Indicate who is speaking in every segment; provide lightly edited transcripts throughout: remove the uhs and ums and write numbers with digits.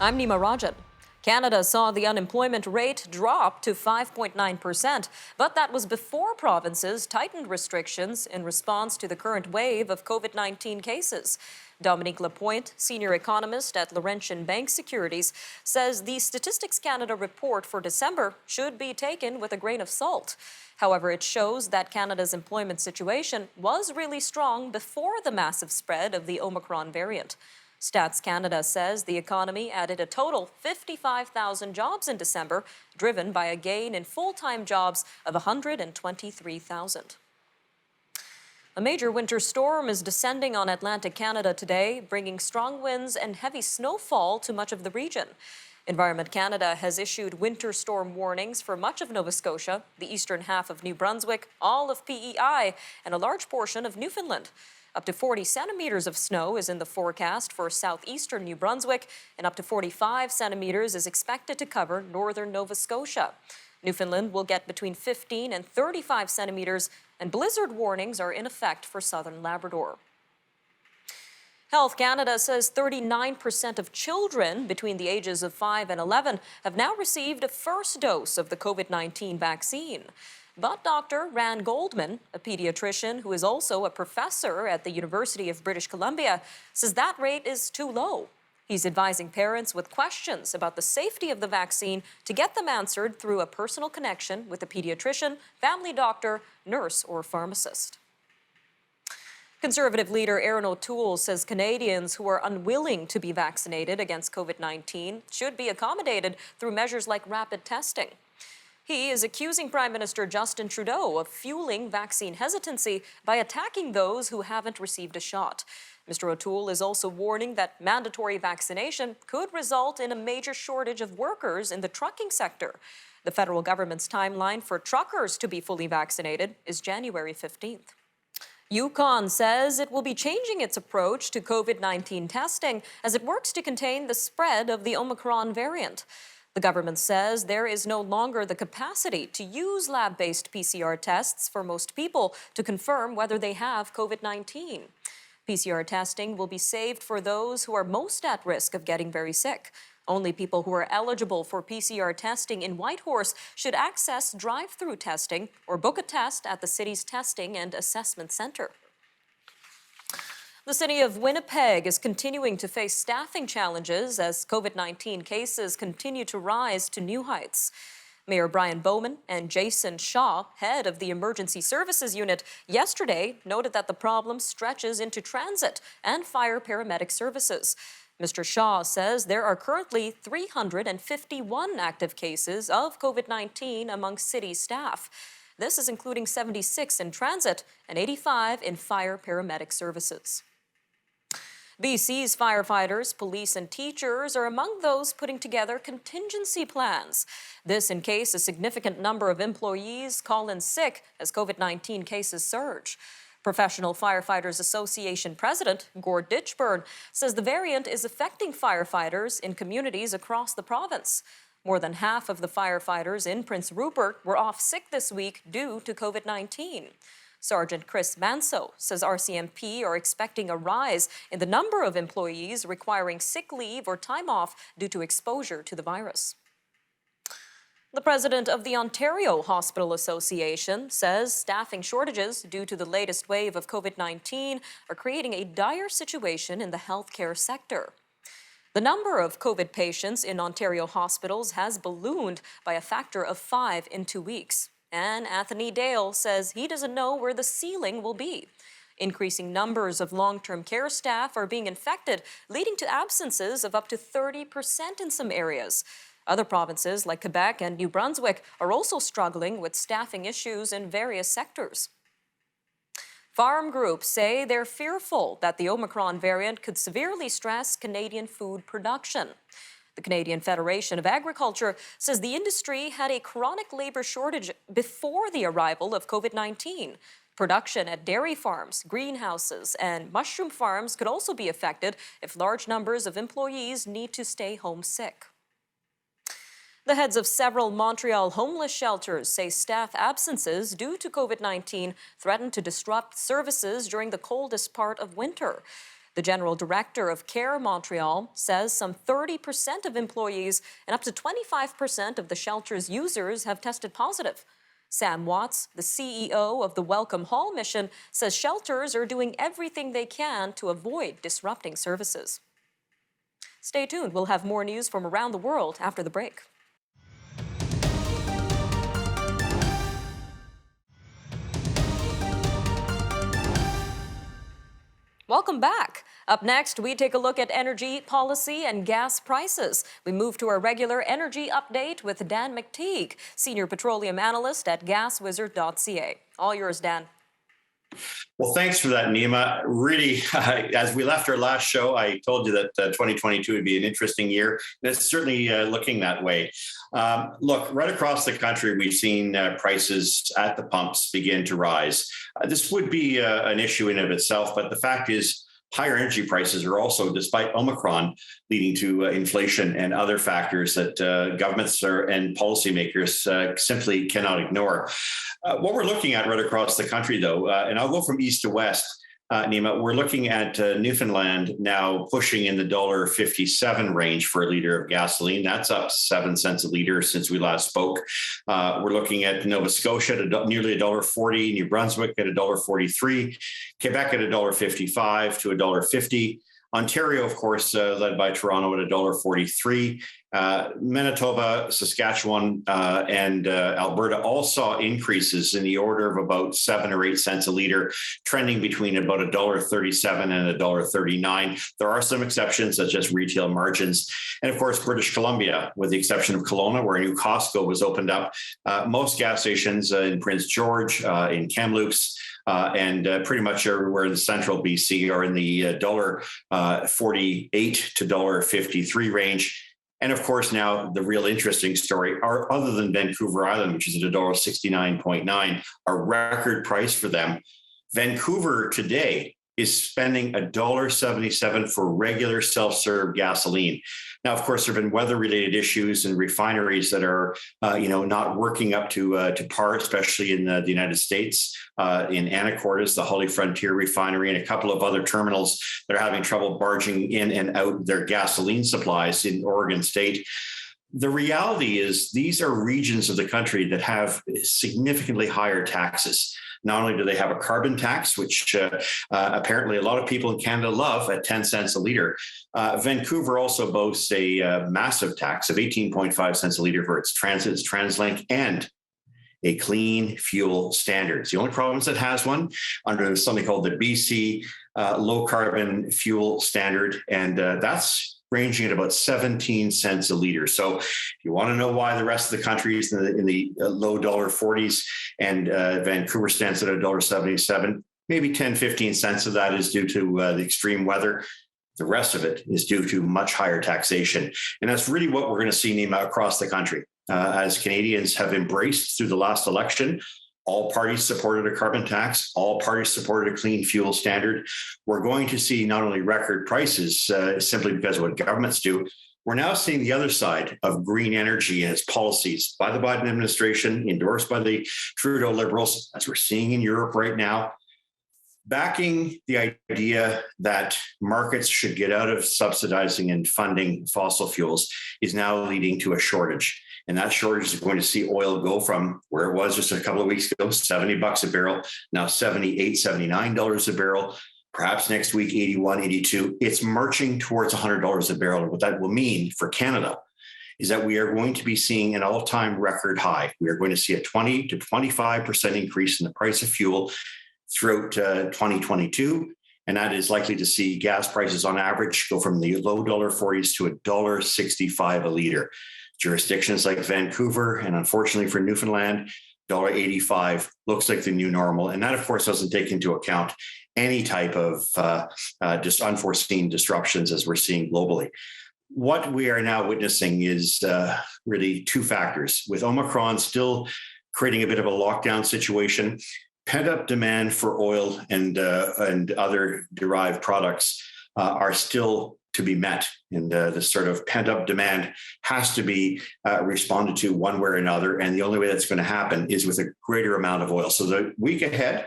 Speaker 1: I'm Nima Rajan. Canada saw the unemployment rate drop to 5.9%, but that was before provinces tightened restrictions in response to the current wave of COVID-19 cases. Dominique Lapointe, senior economist at Laurentian Bank Securities, says the Statistics Canada report for December should be taken with a grain of salt. However, it shows that Canada's employment situation was really strong before the massive spread of the Omicron variant. Stats Canada says the economy added a total 55,000 jobs in December, driven by a gain in full-time jobs of 123,000. A major winter storm is descending on Atlantic Canada today, bringing strong winds and heavy snowfall to much of the region. Environment Canada has issued winter storm warnings for much of Nova Scotia, the eastern half of New Brunswick, all of PEI, and a large portion of Newfoundland. Up to 40 centimeters of snow is in the forecast for southeastern New Brunswick, and up to 45 centimeters is expected to cover northern Nova Scotia. Newfoundland will get between 15 and 35 centimeters, and blizzard warnings are in effect for southern Labrador. Health Canada says 39% of children between the ages of 5 and 11 have now received a first dose of the COVID-19 vaccine. But Dr. Rand Goldman, a pediatrician who is also a professor at the University of British Columbia, says that rate is too low. He's advising parents with questions about the safety of the vaccine to get them answered through a personal connection with a pediatrician, family doctor, nurse, or pharmacist. Conservative leader Erin O'Toole says Canadians who are unwilling to be vaccinated against COVID-19 should be accommodated through measures like rapid testing. He is accusing Prime Minister Justin Trudeau of fueling vaccine hesitancy by attacking those who haven't received a shot. Mr. O'Toole is also warning that mandatory vaccination could result in a major shortage of workers in the trucking sector. The federal government's timeline for truckers to be fully vaccinated is January 15th. Yukon says it will be changing its approach to COVID-19 testing as it works to contain the spread of the Omicron variant. The government says there is no longer the capacity to use lab-based PCR tests for most people to confirm whether they have COVID-19. PCR testing will be saved for those who are most at risk of getting very sick. Only people who are eligible for PCR testing in Whitehorse should access drive-through testing or book a test at the city's testing and assessment center. The city of Winnipeg is continuing to face staffing challenges as COVID-19 cases continue to rise to new heights. Mayor Brian Bowman and Jason Shaw, head of the Emergency Services Unit, yesterday noted that the problem stretches into transit and fire paramedic services. Mr. Shaw says there are currently 351 active cases of COVID-19 among city staff. This is including 76 in transit and 85 in fire paramedic services. BC's firefighters, police, and teachers are among those putting together contingency plans. This in case a significant number of employees call in sick as COVID-19 cases surge. Professional Firefighters Association President Gord Ditchburn says the variant is affecting firefighters in communities across the province. More than half of the firefighters in Prince Rupert were off sick this week due to COVID-19. Sergeant Chris Manso says RCMP are expecting a rise in the number of employees requiring sick leave or time off due to exposure to the virus. The president of the Ontario Hospital Association says staffing shortages due to the latest wave of COVID-19 are creating a dire situation in the healthcare sector. The number of COVID patients in Ontario hospitals has ballooned by a factor of 5 in 2 weeks. And Anthony Dale says he doesn't know where the ceiling will be. Increasing numbers of long-term care staff are being infected, leading to absences of up to 30% in some areas. Other provinces like Quebec and New Brunswick are also struggling with staffing issues in various sectors. Farm groups say they're fearful that the Omicron variant could severely stress Canadian food production. The Canadian Federation of Agriculture says the industry had a chronic labor shortage before the arrival of COVID-19. Production at dairy farms, greenhouses, and mushroom farms could also be affected if large numbers of employees need to stay home sick. The heads of several Montreal homeless shelters say staff absences due to COVID-19 threaten to disrupt services during the coldest part of winter. The general director of Care Montreal says some 30% of employees and up to 25% of the shelter's users have tested positive. Sam Watts, the CEO of the Welcome Hall mission, says shelters are doing everything they can to avoid disrupting services. Stay tuned. We'll have more news from around the world after the break. Welcome back. Up next, we take a look at energy policy and gas prices. We move to our regular energy update with Dan McTeague, Senior Petroleum Analyst at GasWizard.ca. All yours, Dan.
Speaker 2: Well, thanks for that, Nima. Really, as we left our last show, I told you that 2022 would be an interesting year. And it's certainly looking that way. Look, right across the country, we've seen prices at the pumps begin to rise. This would be an issue in and of itself, but the fact is, higher energy prices are also, despite Omicron, leading to inflation and other factors that governments and policymakers simply cannot ignore. What we're looking at right across the country, though, and I'll go from east to west, Nima, we're looking at Newfoundland now pushing in the $1.57 range for a liter of gasoline. That's up 7 cents a liter since we last spoke. We're looking at Nova Scotia at nearly $1.40, New Brunswick at $1.43, Quebec at $1.55 to $1.50. Ontario, of course, led by Toronto at $1.43. Manitoba, Saskatchewan, and Alberta all saw increases in the order of about 7 or 8 cents a liter, trending between about $1.37 and $1.39. There are some exceptions, such as retail margins. And of course, British Columbia, with the exception of Kelowna, where a new Costco was opened up, most gas stations in Prince George, in Kamloops, and pretty much everywhere in central BC are in the $1.48 to $1.53 range. And of course, now the real interesting story are, other than Vancouver Island, which is at $1.69.9, a record price for them. Vancouver today is spending $1.77 for regular self-serve gasoline. Now, of course, there have been weather-related issues and refineries that are, not working up to par, especially in the United States. In Anacortes, the Holly Frontier Refinery, and a couple of other terminals that are having trouble barging in and out their gasoline supplies in Oregon State. The reality is these are regions of the country that have significantly higher taxes. Not only do they have a carbon tax, which apparently a lot of people in Canada love at 10 cents a liter, Vancouver also boasts a massive tax of 18.5 cents a liter for its transit, its TransLink, and a clean fuel standard. It's the only province that has one under something called the BC low carbon fuel standard. And that's ranging at about 17 cents a liter. So if you want to know why the rest of the country is in the low $1.40s and Vancouver stands at $1.77, maybe 10, 15 cents of that is due to the extreme weather. The rest of it is due to much higher taxation. And that's really what we're going to see, Nima, across the country. As Canadians have embraced through the last election, all parties supported a carbon tax. All parties supported a clean fuel standard. We're going to see not only record prices simply because of what governments do. We're now seeing the other side of green energy and its policies by the Biden administration, endorsed by the Trudeau Liberals, as we're seeing in Europe right now, backing the idea that markets should get out of subsidizing and funding fossil fuels is now leading to a shortage. And that shortage is going to see oil go from where it was just a couple of weeks ago, $70 a barrel, now $78, $79 a barrel, perhaps next week, 81, 82. It's marching towards $100 a barrel. What that will mean for Canada is that we are going to be seeing an all-time record high. We are going to see a 20 to 25% increase in the price of fuel throughout 2022. And that is likely to see gas prices on average go from the low $1.40s to $1.65 a liter. Jurisdictions like Vancouver and unfortunately for Newfoundland, $1.85 looks like the new normal. And that, of course, doesn't take into account any type of just unforeseen disruptions as we're seeing globally. What we are now witnessing is really two factors. With Omicron still creating a bit of a lockdown situation, pent-up demand for oil and other derived products are still to be met. And this sort of pent-up demand has to be responded to one way or another. And the only way that's going to happen is with a greater amount of oil. So the week ahead,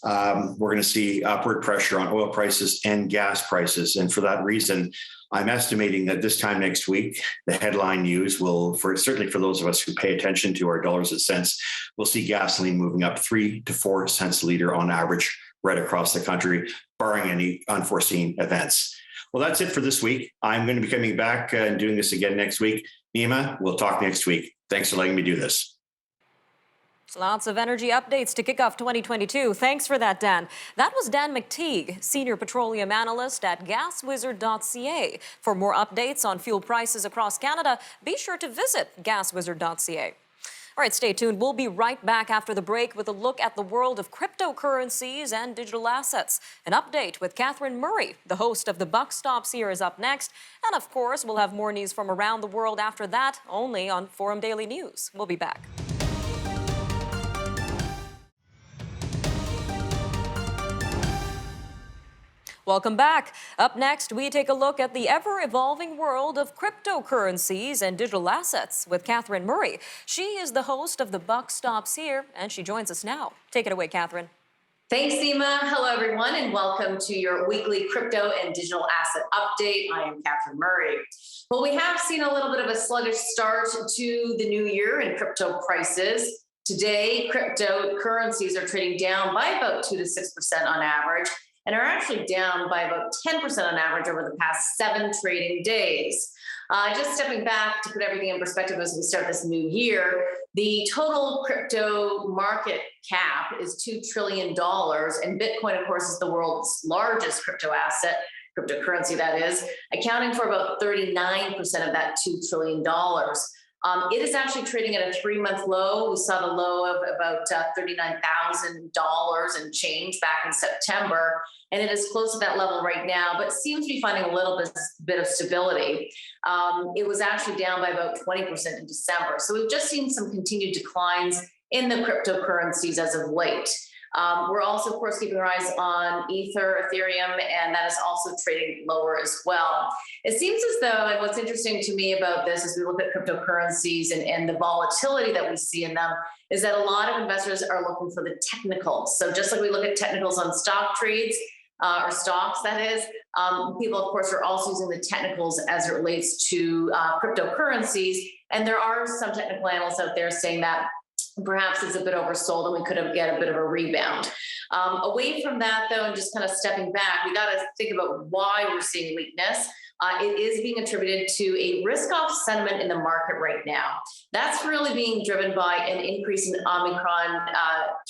Speaker 2: we're going to see upward pressure on oil prices and gas prices. And for that reason, I'm estimating that this time next week, the headline news will, certainly for those of us who pay attention to our dollars and cents, we'll see gasoline moving up 3 to 4 cents a liter on average right across the country, barring any unforeseen events. Well, that's it for this week. I'm going to be coming back and doing this again next week. Nima, we'll talk next week. Thanks for letting me do this.
Speaker 1: Lots of energy updates to kick off 2022. Thanks for that, Dan. That was Dan McTeague, Senior Petroleum Analyst at gaswizard.ca. For more updates on fuel prices across Canada, be sure to visit gaswizard.ca. All right, stay tuned. We'll be right back after the break with a look at the world of cryptocurrencies and digital assets. An update with Catherine Murray, the host of The Buck Stops Here, is up next. And of course, we'll have more news from around the world after that, only on Forum Daily News. We'll be back. Welcome back. Up next, we take a look at the ever-evolving world of cryptocurrencies and digital assets with Catherine Murray. She is the host of The Buck Stops Here, and she joins us now. Take it away, Catherine.
Speaker 3: Thanks, Seema. Hello, everyone, and welcome to your weekly crypto and digital asset update. I am Catherine Murray. Well, we have seen a little bit of a sluggish start to the new year in crypto prices. Today, cryptocurrencies are trading down by about 2 to 6% on average, and are actually down by about 10% on average over the past 7 trading days. Just stepping back to put everything in perspective as we start this new year, the total crypto market cap is $2 trillion, and Bitcoin, of course, is the world's largest crypto asset, cryptocurrency that is, accounting for about 39% of that $2 trillion. It is actually trading at a 3-month low. We saw the low of about $39,000 and change back in September, and it is close to that level right now, but seems to be finding a little bit of stability. It was actually down by about 20% in December. So we've just seen some continued declines in the cryptocurrencies as of late. We're also, of course, keeping our eyes on Ethereum, and that is also trading lower as well. It seems as though, and what's interesting to me about this as we look at cryptocurrencies and the volatility that we see in them, is that a lot of investors are looking for the technicals. So just like we look at technicals on stock trades, or stocks, that is, people, of course, are also using the technicals as it relates to cryptocurrencies. And there are some technical analysts out there saying that perhaps it's a bit oversold and we could get a bit of a rebound. Away from that, though, and just kind of stepping back, we got to think about why we're seeing weakness. It is being attributed to a risk-off sentiment in the market right now. That's really being driven by an increase in Omicron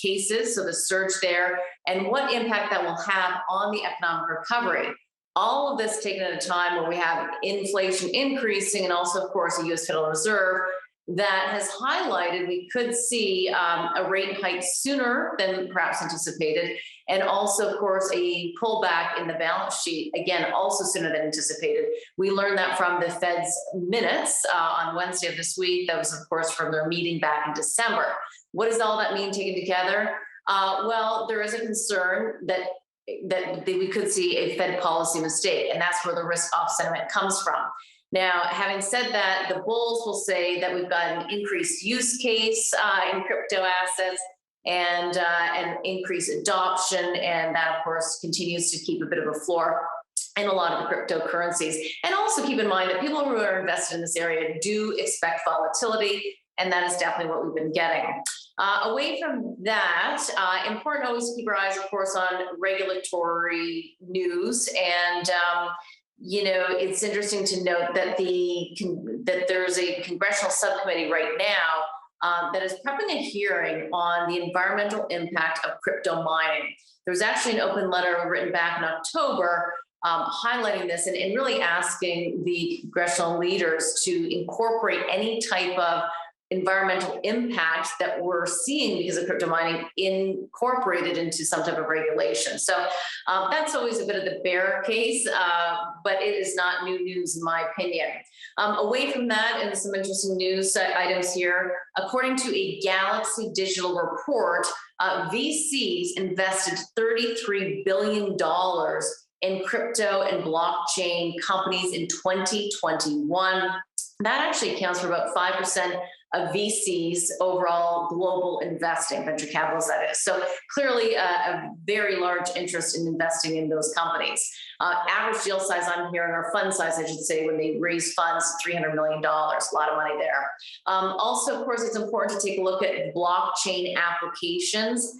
Speaker 3: cases, so the surge there, and what impact that will have on the economic recovery. All of this taken at a time where we have inflation increasing and also, of course, a U.S. Federal Reserve that has highlighted we could see a rate hike sooner than perhaps anticipated, and also, of course, a pullback in the balance sheet, again, also sooner than anticipated. We learned that from the Fed's minutes on Wednesday of this week. That was, of course, from their meeting back in December. What does all that mean taken together? Well, there is a concern that we could see a Fed policy mistake, and that's where the risk-off sentiment comes from. Now, having said that, the bulls will say that we've got an increased use case in crypto assets and increased adoption, and that, of course, continues to keep a bit of a floor in a lot of the cryptocurrencies. And also keep in mind that people who are invested in this area do expect volatility, and that is definitely what we've been getting. Away from that, important always to keep our eyes, of course, on regulatory news. And it's interesting to note that that there's a congressional subcommittee right now that is prepping a hearing on the environmental impact of crypto mining. There's actually an open letter written back in October highlighting this and really asking the congressional leaders to incorporate any type of environmental impact that we're seeing because of crypto mining incorporated into some type of regulation. So that's always a bit of the bear case, but it is not new news in my opinion. Away from that, and some interesting news items here, according to a Galaxy Digital report, VCs invested $33 billion in crypto and blockchain companies in 2021. That actually accounts for about 5% VCs, overall global investing, venture capitalists that is. So clearly a very large interest in investing in those companies. Average deal size on here, or fund size, I should say, when they raise funds, $300 million, a lot of money there. Also, of course, it's important to take a look at blockchain applications.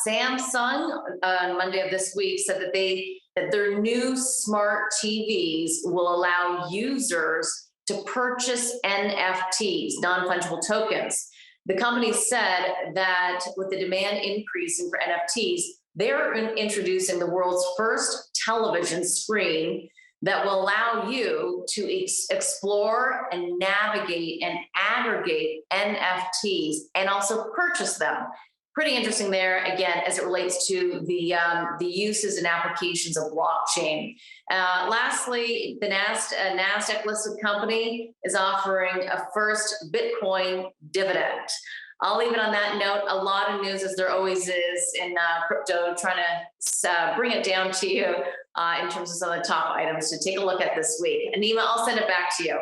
Speaker 3: Samsung on Monday of this week said that their new smart TVs will allow users to purchase NFTs, non-fungible tokens. The company said that with the demand increasing for NFTs, they're introducing the world's first television screen that will allow you to explore and navigate and aggregate NFTs and also purchase them. Pretty interesting there, again, as it relates to the uses and applications of blockchain. Lastly, the NASDAQ-listed company is offering a first Bitcoin dividend. I'll leave it on that note. A lot of news, as there always is in crypto, trying to bring it down to you in terms of some of the top items to take a look at this week. Anima, I'll send it back to you.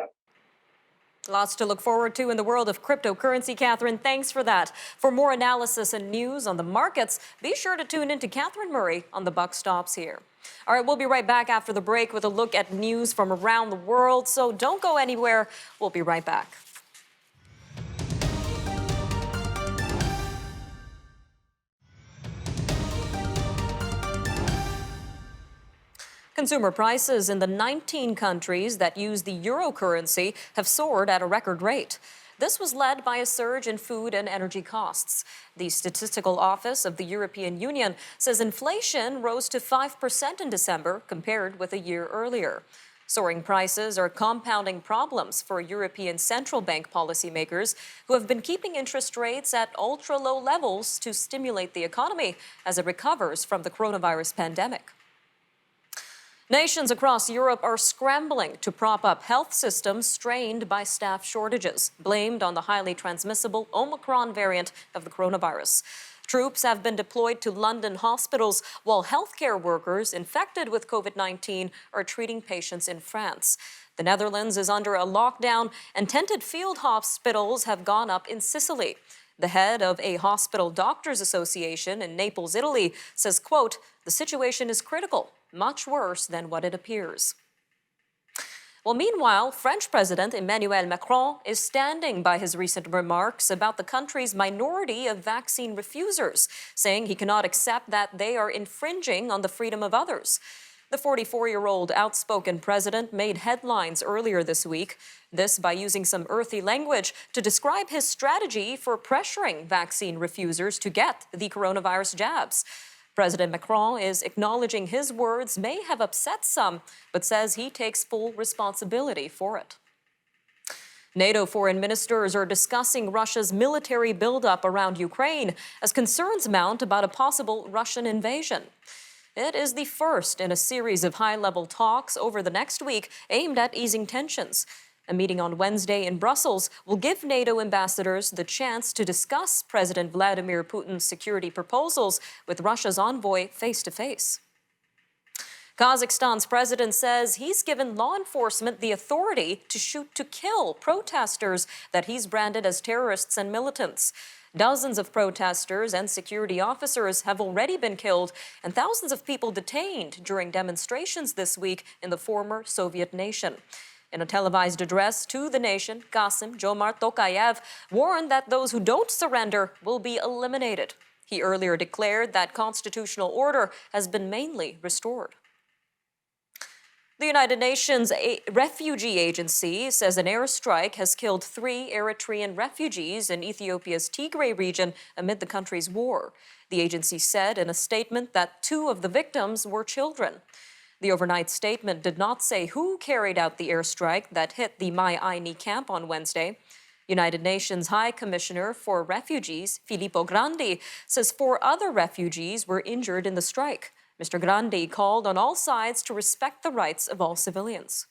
Speaker 1: Lots to look forward to in the world of cryptocurrency, Catherine. Thanks for that. For more analysis and news on the markets, be sure to tune in to Catherine Murray on The Buck Stops Here. All right, we'll be right back after the break with a look at news from around the world, so don't go anywhere. We'll be right back. Consumer prices in the 19 countries that use the euro currency have soared at a record rate. This was led by a surge in food and energy costs. The Statistical Office of the European Union says inflation rose to 5% in December compared with a year earlier. Soaring prices are compounding problems for European central bank policymakers who have been keeping interest rates at ultra-low levels to stimulate the economy as it recovers from the coronavirus pandemic. Nations across Europe are scrambling to prop up health systems strained by staff shortages, blamed on the highly transmissible Omicron variant of the coronavirus. Troops have been deployed to London hospitals, while healthcare workers infected with COVID-19 are treating patients in France. The Netherlands is under a lockdown, and tented field hospitals have gone up in Sicily. The head of a hospital doctors association in Naples, Italy, says, quote, "The situation is critical, much worse than what it appears." Well, meanwhile, French President Emmanuel Macron is standing by his recent remarks about the country's minority of vaccine refusers, saying he cannot accept that they are infringing on the freedom of others. The 44-year-old outspoken president made headlines earlier this week, this by using some earthy language to describe his strategy for pressuring vaccine refusers to get the coronavirus jabs. President Macron is acknowledging his words may have upset some, but says he takes full responsibility for it. NATO foreign ministers are discussing Russia's military buildup around Ukraine as concerns mount about a possible Russian invasion. It is the first in a series of high-level talks over the next week aimed at easing tensions. A meeting on Wednesday in Brussels will give NATO ambassadors the chance to discuss President Vladimir Putin's security proposals with Russia's envoy face-to-face. Kazakhstan's president says he's given law enforcement the authority to shoot to kill protesters that he's branded as terrorists and militants. Dozens of protesters and security officers have already been killed and thousands of people detained during demonstrations this week in the former Soviet nation. In a televised address to the nation, Kassym-Jomart Tokayev warned that those who don't surrender will be eliminated. He earlier declared that constitutional order has been mainly restored. The United Nations Refugee Agency says an airstrike has killed 3 Eritrean refugees in Ethiopia's Tigray region amid the country's war. The agency said in a statement that 2 of the victims were children. The overnight statement did not say who carried out the airstrike that hit the Mai Aini camp on Wednesday. United Nations High Commissioner for Refugees, Filippo Grandi, says 4 other refugees were injured in the strike. Mr. Grandi called on all sides to respect the rights of all civilians.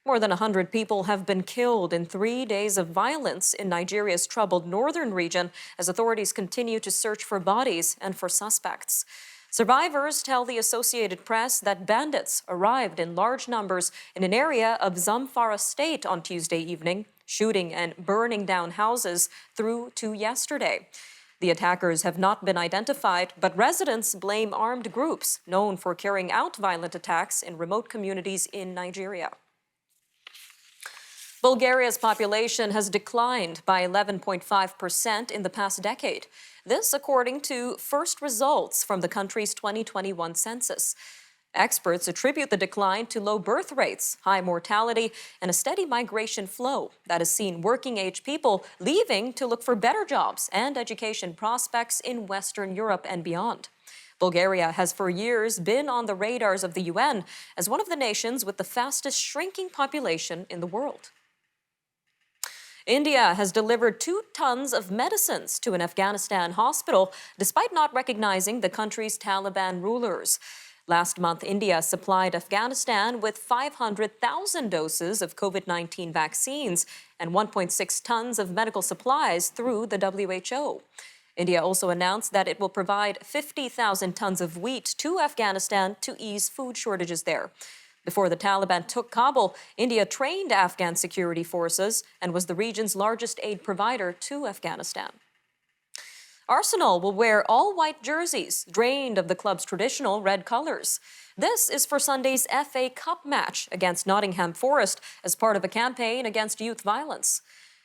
Speaker 1: More than 100 people have been killed in 3 days of violence in Nigeria's troubled northern region as authorities continue to search for bodies and for suspects. Survivors tell the Associated Press that bandits arrived in large numbers in an area of Zamfara State on Tuesday evening, shooting and burning down houses through to yesterday. The attackers have not been identified, but residents blame armed groups known for carrying out violent attacks in remote communities in Nigeria. Bulgaria's population has declined by 11.5% in the past decade. This according to first results from the country's 2021 census. Experts attribute the decline to low birth rates, high mortality, and a steady migration flow that has seen working-age people leaving to look for better jobs and education prospects in Western Europe and beyond. Bulgaria has for years been on the radars of the UN as one of the nations with the fastest shrinking population in the world. India has delivered 2 tons of medicines to an Afghanistan hospital despite not recognizing the country's Taliban rulers. Last month, India supplied Afghanistan with 500,000 doses of COVID-19 vaccines and 1.6 tons of medical supplies through the WHO. India also announced that it will provide 50,000 tons of wheat to Afghanistan to ease food shortages there. Before the Taliban took Kabul, India trained Afghan security forces and was the region's largest aid provider to Afghanistan. Arsenal will wear all-white jerseys, drained of the club's traditional red colors. This is for Sunday's FA Cup match against Nottingham Forest as part of a campaign against youth violence.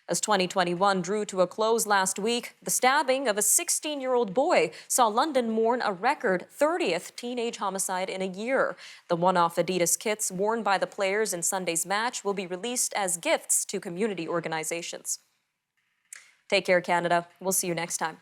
Speaker 1: As 2021 drew to a close last week, the stabbing of a 16-year-old boy saw London mourn a record 30th teenage homicide in a year. The one-off Adidas kits worn by the players in Sunday's match will be released as gifts to community organizations. Take care, Canada. We'll see you next time.